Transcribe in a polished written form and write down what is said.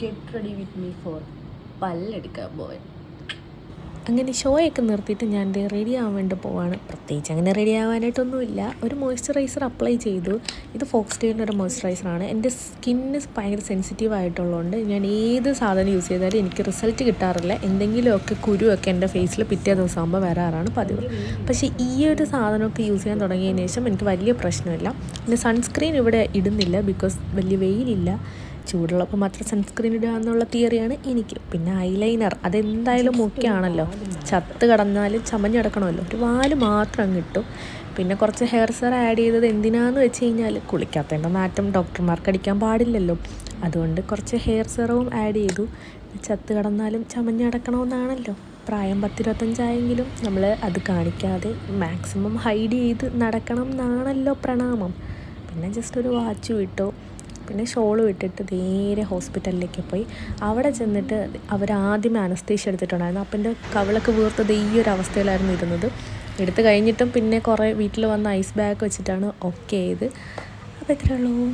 Get ready with me for പല്ലെടുക്കാൻ പോവാൻ. അങ്ങനെ ഷോയൊക്കെ നിർത്തിയിട്ട് ഞാൻ റെഡി ആവാൻ വേണ്ടി പോവാണ്. പ്രത്യേകിച്ച് അങ്ങനെ റെഡി ആവാനായിട്ടൊന്നുമില്ല. ഒരു മോയ്സ്ചറൈസർ അപ്ലൈ ചെയ്തു. ഇത് ഫോക്സ്ടെയിലിൻ്റെ ഒരു മോയ്സ്ചറൈസറാണ്. എൻ്റെ സ്കിന്ന് ഭയങ്കര സെൻസിറ്റീവ് ആയിട്ടുള്ളതുകൊണ്ട് ഞാൻ ഏത് സാധനം യൂസ് ചെയ്താലും എനിക്ക് റിസൾട്ട് കിട്ടാറില്ല. എന്തെങ്കിലുമൊക്കെ കുരുവൊക്കെ എൻ്റെ ഫേസിൽ പിറ്റേ ദിവസം ആകുമ്പോൾ വരാറാണ് പതിവ്. പക്ഷേ ഈ ഒരു സാധനമൊക്കെ യൂസ് ചെയ്യാൻ തുടങ്ങിയതിന് ശേഷം എനിക്ക് വലിയ പ്രശ്നമില്ല. പിന്നെ സൺസ്ക്രീൻ ഇവിടെ ഇടുന്നില്ല, ബിക്കോസ് വലിയ വെയിലില്ല. ചൂടുള്ളപ്പോൾ മാത്രം സൺസ്ക്രീൻ ഇടുക എന്നുള്ള തിയറിയാണ് എനിക്ക്. പിന്നെ ഐലൈനർ അതെന്തായാലും മുഖ്യമാണല്ലോ. ചത്ത് കിടന്നാലും ചമഞ്ഞടക്കണമല്ലോ. ഒരു വാല് മാത്രം അങ്ങ് ഇട്ടു. പിന്നെ കുറച്ച് ഹെയർ സെറം ആഡ് ചെയ്തത് എന്തിനാന്ന് വെച്ച് കഴിഞ്ഞാൽ കുളിക്കാത്തതിൻ്റെ നാറ്റം ഡോക്ടർമാർക്ക് അടിക്കാൻ പാടില്ലല്ലോ. അതുകൊണ്ട് കുറച്ച് ഹെയർ സെറവും ആഡ് ചെയ്തു. ചത്ത് കിടന്നാലും ചമഞ്ഞടക്കണമെന്നാണല്ലോ. പ്രായം 10-25 നമ്മൾ അത് കാണിക്കാതെ മാക്സിമം ഹൈഡ് ചെയ്ത് നടക്കണം എന്നാണല്ലോ പ്രണാമം. പിന്നെ ജസ്റ്റ് ഒരു വാച്ചും ഇട്ടു. പിന്നെ ഷോളും ഇട്ടിട്ട് നേരെ ഹോസ്പിറ്റലിലേക്ക് പോയി. അവിടെ ചെന്നിട്ട് അവരാദ്യം അനസ്തീഷ്യ എടുത്തിട്ടുണ്ടായിരുന്നു. അപ്പം എൻ്റെ കവിളൊക്കെ വീർത്തത് ഈ ഒരു അവസ്ഥയിലായിരുന്നു ഇരുന്നത്. എടുത്ത് കഴിഞ്ഞിട്ടും പിന്നെ കുറേ വീട്ടിൽ വന്ന് ഐസ് ബാഗ് വെച്ചിട്ടാണ് ഓക്കെ ചെയ്ത്. അപ്പോൾ ഇത്രയേ ഉള്ളൂ.